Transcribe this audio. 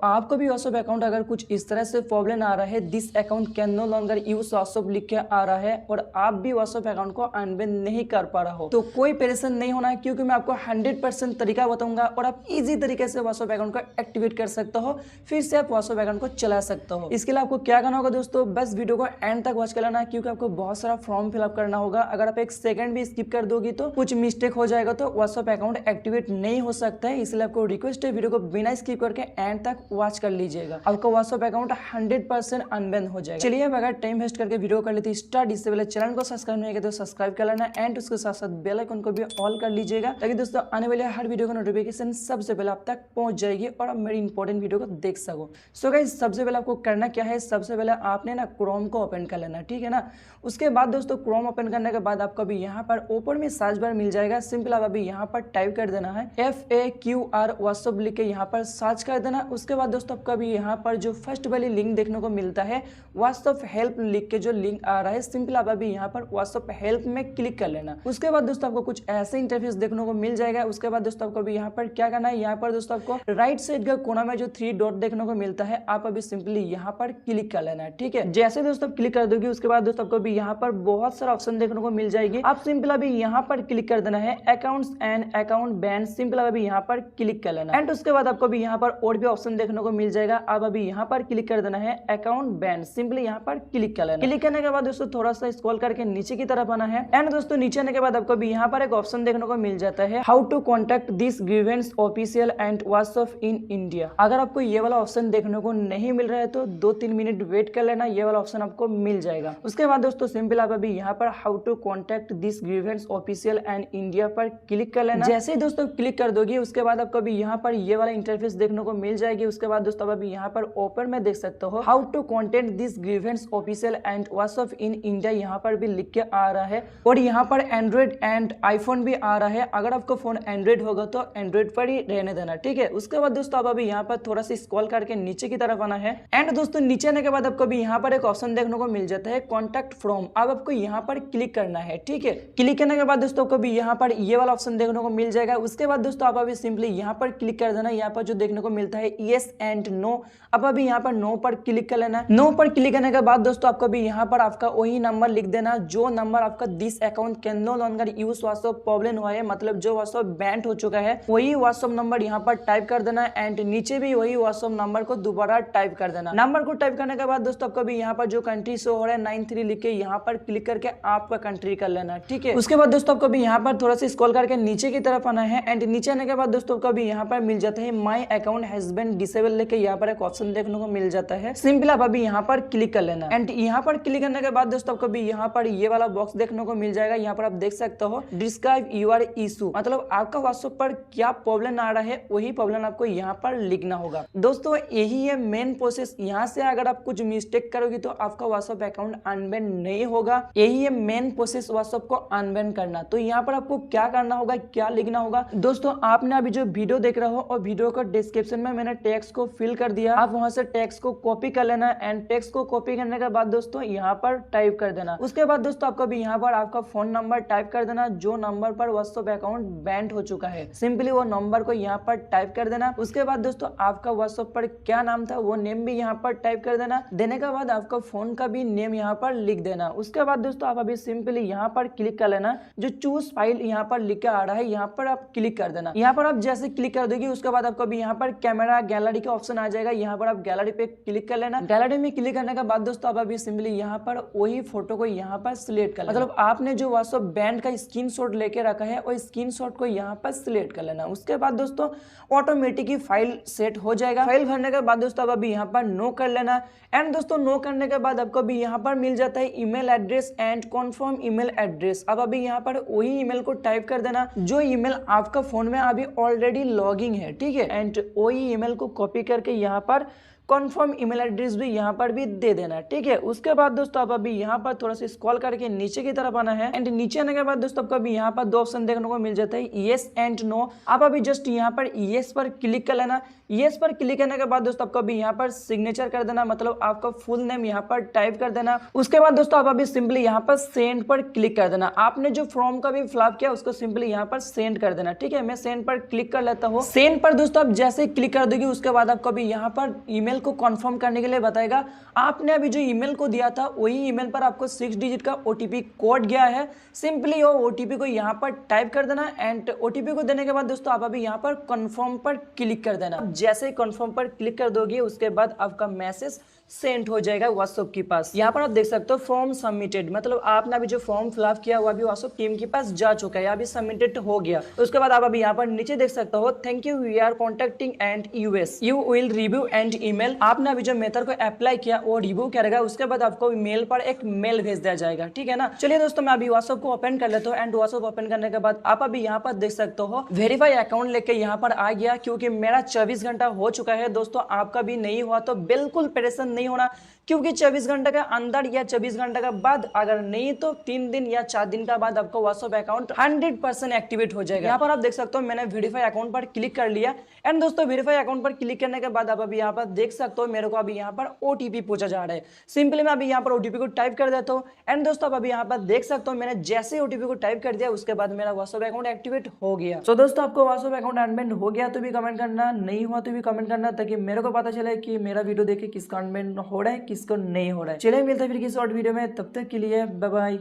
आपको भी WhatsApp account अगर कुछ इस तरह से प्रॉब्लम आ रहा है, this account can no longer use WhatsApp लिख के आ रहा है और आप भी व्हाट्सएप अकाउंट को अनबैन नहीं कर पा रहा हो, तो कोई परेशान नहीं होना है, क्योंकि मैं आपको 100% तरीका बताऊंगा और आप इजी तरीके से व्हाट्सएप अकाउंट को एक्टिवेट कर सकते हो, फिर से आप व्हाट्सएप अकाउंट को चला सकते हो। इसके लिए आपको क्या करना होगा दोस्तों, बस वीडियो को एंड तक वॉच कर लेना है, क्योंकि आपको बहुत सारा फॉर्म फिलअप करना होगा। अगर आप एक सेकंड भी स्किप कर दोगी तो कुछ मिस्टेक हो जाएगा, तो व्हाट्सएप अकाउंट एक्टिवेट नहीं हो सकता है। इसलिए आपको रिक्वेस्ट है, वीडियो को बिना स्किप करके एंड तक वॉच कर लीजिएगा, आपका व्हाट्सएप अकाउंट 100% अनबैन हो जाएगा। चलिए अब अगर टाइम वेस्ट करके वीडियो कर लेते स्टार्ट। इससे पहले चैनल को सब्सक्राइब नहीं किया तो सब्सक्राइब कर लेना एंड उसके साथ साथ बेल आइकन को भी ऑल कर लीजिएगा, ताकि दोस्तों आने वाले हर वीडियो का नोटिफिकेशन सबसे पहले आप तक पहुंच जाएगी और आप मेरी इंपॉर्टेंट वीडियो को देख सको। सो गाइस, सबसे पहले आपको करना क्या है, सबसे पहले आपने ना क्रोम को ओपन कर लेना, ठीक है ना। उसके बाद दोस्तों क्रोम ओपन करने के बाद आपको भी यहाँ पर ऊपर में सर्च बार मिल जाएगा, सिंपल आप अभी यहाँ पर टाइप कर देना है FAQR व्हाट्सएप लिख के यहाँ पर सर्च कर देना। उसके बाद दोस्तों आपका भी यहाँ पर जो फर्स्ट वाली लिंक देखने को मिलता है व्हाट्सएप हेल्प लिख के जो लिंक आ रहा है, सिंपल आप अभी यहाँ पर व्हाट्सएप हेल्प में क्लिक कर लेना। उसके बाद दोस्तों आपको कुछ ऐसे इंटरफेस देखने को मिल जाएगा। उसके बाद दोस्तों आपको भी यहाँ पर क्या करना है, यहाँ पर दोस्तों आपको राइट साइड का कोना में जो 3 डॉट देखने को मिलता है, आप अभी सिंपली यहाँ पर क्लिक कर लेना है, ठीक है। जैसे दोस्तों क्लिक कर दोगे उसके बाद दोस्तों आपको भी यहाँ पर बहुत सारा ऑप्शन देखने को मिल जाएगी। आप सिंपल अभी यहाँ पर क्लिक कर देना है accounts and account ban, simple अभी यहाँ पर क्लिक कर लेना एंड उसके बाद आपको भी यहाँ पर और भी ऑप्शन देखने को मिल जाएगा। आप अभी यहाँ पर क्लिक कर देना है अकाउंट बैन, सिंपली यहाँ पर क्लिक कर लेना। क्लिक करने के बाद दोस्तों थोड़ा सा स्क्रॉल करके नीचे की तरफ आना है एंड दोस्तों नीचे आने के बाद आपको भी यहाँ पर एक ऑप्शन देखने को मिल जाता है how to contact this grievance official and WhatsApp in India. अगर आपको ये वाला ऑप्शन देखने को नहीं मिल रहा है तो 2-3 मिनट वेट कर लेना, ये वाला ऑप्शन आपको मिल जाएगा। उसके बाद दोस्तों सिंपल आप अभी यहाँ पर how to contact this grievance official and India पर क्लिक कर लेना। जैसे ही दोस्तों क्लिक कर दोगे उसके बाद आपको भी यहाँ पर ये वाला इंटरफेस देखने को मिल जाएगी। उसके बाद दोस्तों अभी यहाँ पर ओपन में देख सकते हो how to contact this grievance official and WhatsApp in India, यहाँ पर भी लिख के आ रहा है और यहाँ पर एंड्रॉइड एंड आईफोन भी आ रहा है। अगर आपको फोन एंड्रॉइड होगा तो एंड्रॉइड पर ही रहने देना, ठीक है। उसके बाद दोस्तों आप अभी यहाँ पर थोड़ा सा स्क्रॉल करके नीचे की तरफ आना है एंड दोस्तों नीचे आने के बाद आपको भी यहाँ पर एक ऑप्शन देखने को मिल जाता है कॉन्टैक्ट फ्रॉम। अब आपको यहाँ पर क्लिक करना है, ठीक है। क्लिक करने के बाद दोस्तों को भी यहाँ पर ये वाला ऑप्शन देखने को मिल जाएगा। उसके बाद दोस्तों आप अभी सिंपली यहाँ पर क्लिक कर देना, यहाँ पर जो देखने को मिलता है यस एंड नो। अब अभी यहाँ पर नो पर क्लिक कर लेना। नो पर क्लिक करने के बाद दोस्तों आपको भी यहाँ पर आपका वही नंबर लिख देना जो नंबर आपका this account can no longer use WhatsApp problem हुआ है, मतलब जो व्हाट्सएप बैन हो चुका है, वही व्हाट्सएप नंबर यहाँ पर टाइप कर देना एंड नीचे भी वही व्हाट्सएप नंबर को दोबारा टाइप कर देना। नंबर को टाइप करने के बाद दोस्तों आपको भी यहाँ पर जो कंट्री शो हो रहा है 93 लिख के यहाँ पर क्लिक करके आपका कंट्री कर लेना, ठीक है। उसके बाद दोस्तों आपको भी यहाँ पर थोड़ा सा स्क्रॉल करके नीचे की तरफ आना है एंड नीचे आने के बाद दोस्तों आपको भी यहाँ पर मिल जाता है my account has been disable लेके यहाँ पर एक ऑप्शन देखने को मिल जाता है। सिंपल आप अभी यहाँ पर क्लिक कर लेना एंड यहाँ पर क्लिक करने के बाद दोस्तों आपको भी यहाँ पर ये वाला बॉक्स देखने को मिल जाएगा। यहाँ पर आप देख सकते हो डिस्क्राइब योर इशू, मतलब आपका व्हाट्सएप पर क्या प्रॉब्लम आ रहा है वही प्रॉब्लम आपको यहाँ पर लिखना होगा। दोस्तों यही है मेन प्रोसेस। यहाँ से अगर आप कुछ मिस्टेक करोगे तो आपका व्हाट्सएप अकाउंट अनबैन नहीं होगा। यही है मेन प्रोसेस व्हाट्सएप को अनबैन करना। तो यहाँ पर आपको क्या करना होगा, क्या लिखना होगा दोस्तों, आपने अभी जो वीडियो देख रहे हो और वीडियो का डिस्क्रिप्शन में मैंने टेक्स्ट को फिल कर दिया, आप वहां से टेक्स्ट को कॉपी कर लेना एंड टेक्स्ट को कॉपी करने के बाद दोस्तों यहाँ पर टाइप कर देना। उसके बाद दोस्तों आपको भी यहाँ पर आपका फोन नंबर टाइप कर देना जो नंबर पर व्हाट्सएप अकाउंट बैन हो चुका है, सिंपली वो नंबर को यहाँ पर टाइप कर देना। उसके बाद दोस्तों आपका व्हाट्सएप पर क्या नाम था वो नेम भी यहाँ पर टाइप कर देना। देने के बाद आपका फोन का भी नेम यहाँ पर लिख देना। उसके बाद दोस्तों आप अभी सिंपली यहाँ पर क्लिक कर लेना, जो चूज फाइल यहाँ पर लिख के आ रहा है यहाँ पर आप क्लिक कर देना। यहाँ पर आप जैसे क्लिक कर दोगे उसके बाद आपको भी यहाँ पर कैमरा गैलरी का ऑप्शन आ जाएगा, यहाँ पर आप गैलरी पे क्लिक कर लेना। गैलरी में क्लिक करने के बाद दोस्तों आप अभी सिंपली यहाँ पर वही फोटो को यहाँ पर सिलेक्ट कर लेना, मतलब आपने जो व्हाट्सएप बैंड का स्क्रीनशॉट लेके रखा है वो स्क्रीनशॉट को यहाँ पर सिलेक्ट कर लेना। उसके बाद दोस्तों ऑटोमेटिक ही फाइल सेट हो जाएगा। फाइल भरने के बाद दोस्तों आप अभी यहाँ पर नो कर लेना एंड दोस्तों नो करने के बाद आपको भी यहाँ पर मिल जाता है email address and confirm email address. अब अभी यहाँ पर वही ईमेल को टाइप कर देना जो ईमेल आपका फोन में अभी ऑलरेडी लॉगिंग है, ठीक है। एंड वही ईमेल को कॉपी करके यहाँ पर कन्फर्म ईमेल एड्रेस भी यहाँ पर भी दे देना, ठीक है। उसके बाद दोस्तों आप अभी यहाँ पर थोड़ा सा स्क्रॉल करके नीचे की तरफ आना है एंड नीचे आने के बाद दोस्तों आपको अभी यहाँ पर दो ऑप्शन देखने को मिल जाता है, येस एंड नो। आप अभी जस्ट यहाँ पर येस पर क्लिक कर लेना। येस पर क्लिक करने के बाद दोस्तों आपको अभी यहाँ पर सिग्नेचर कर देना, मतलब आपका फुल नेम यहाँ पर टाइप कर देना। उसके बाद दोस्तों आप अभी सिंपली यहाँ पर सेंड पर क्लिक कर देना। आपने जो फॉर्म का भी फिलअप किया उसको सिंपली यहाँ पर सेंड कर देना, ठीक है। मैं सेंड पर क्लिक कर लेता हूँ। सेंड पर दोस्तों आप जैसे क्लिक कर दोगे उसके बाद आपको अभी यहाँ पर ईमेल को कंफर्म करने के लिए बताएगा। आपने अभी जो ईमेल को दिया था वही ईमेल पर आपको 6 डिजिट का ओटीपी कोड गया है। सिंपली वो ओटीपी को यहाँ पर टाइप कर देना एंड ओटीपी को देने के बाद दोस्तों आप अभी यहाँ पर कंफर्म पर क्लिक कर देना। जैसे ही कंफर्म पर क्लिक कर दोगे उसके बाद आपका मैसेज सेंड हो जाएगा व्हाट्सएप के पास। यहाँ पर आप देख सकते हो फॉर्म सबमिटेड, मतलब आपने अभी जो फॉर्म फिलअप किया वो अभी व्हाट्सएप टीम के पास जा चुका है, अभी सबमिटेड हो गया। उसके बाद आप अभी यहाँ पर नीचे देख सकते हो, thank you we are contacting and us you will review and email. आपने अभी जो मेथड को अप्लाई किया वो रिव्यू करेगा, उसके बाद आपको मेल पर एक मेल भेज दिया जाएगा, ठीक है ना। चलिए दोस्तों मैं अभी व्हाट्सएप को ओपन कर लेता हूँ एंड व्हाट्सएप ओपन करने के बाद आप अभी यहाँ पर देख सकते हो वेरीफाई अकाउंट लेके यहाँ पर आ गया, क्योंकि मेरा 24 घंटा हो चुका है। दोस्तों आपका भी नहीं हुआ तो बिल्कुल परेशान नहीं होना, क्योंकि 24 घंटे के अंदर या 24 घंटे के बाद, अगर नहीं तो 3 दिन या 4 दिन का बाद आपको व्हाट्सएप अकाउंट 100% एक्टिवेट हो जाएगा। यहाँ पर आप देख सकते हो मैंने वेरीफाई अकाउंट पर क्लिक कर लिया एंड दोस्तों वेरीफाई अकाउंट पर क्लिक करने के बाद आप अभी यहाँ पर देख सकते हो मेरे को अभी यहाँ पर ओटीपी पूछा जा रहा है। सिंपली मैं अभी यहाँ पर ओटीपी को टाइप कर देता हूँ एंड दोस्तों आप अभी यहाँ पर देख सकते हो मैंने जैसे ओटीपी को टाइप कर दिया उसके बाद मेरा व्हाट्सएप अकाउंट एक्टिवेट हो गया। तो दोस्तों आपको व्हाट्सएप अकाउंट एडमिट हो गया तो भी कमेंट करना, नहीं हुआ तो भी कमेंट करना, ताकि मेरे को पता चले कि मेरा वीडियो देखे किसका एडमिट हो रहा है किसको नहीं हो रहा है। चलिए मिलते हैं फिर किसी और वीडियो में, तब तक के लिए बाय बाय।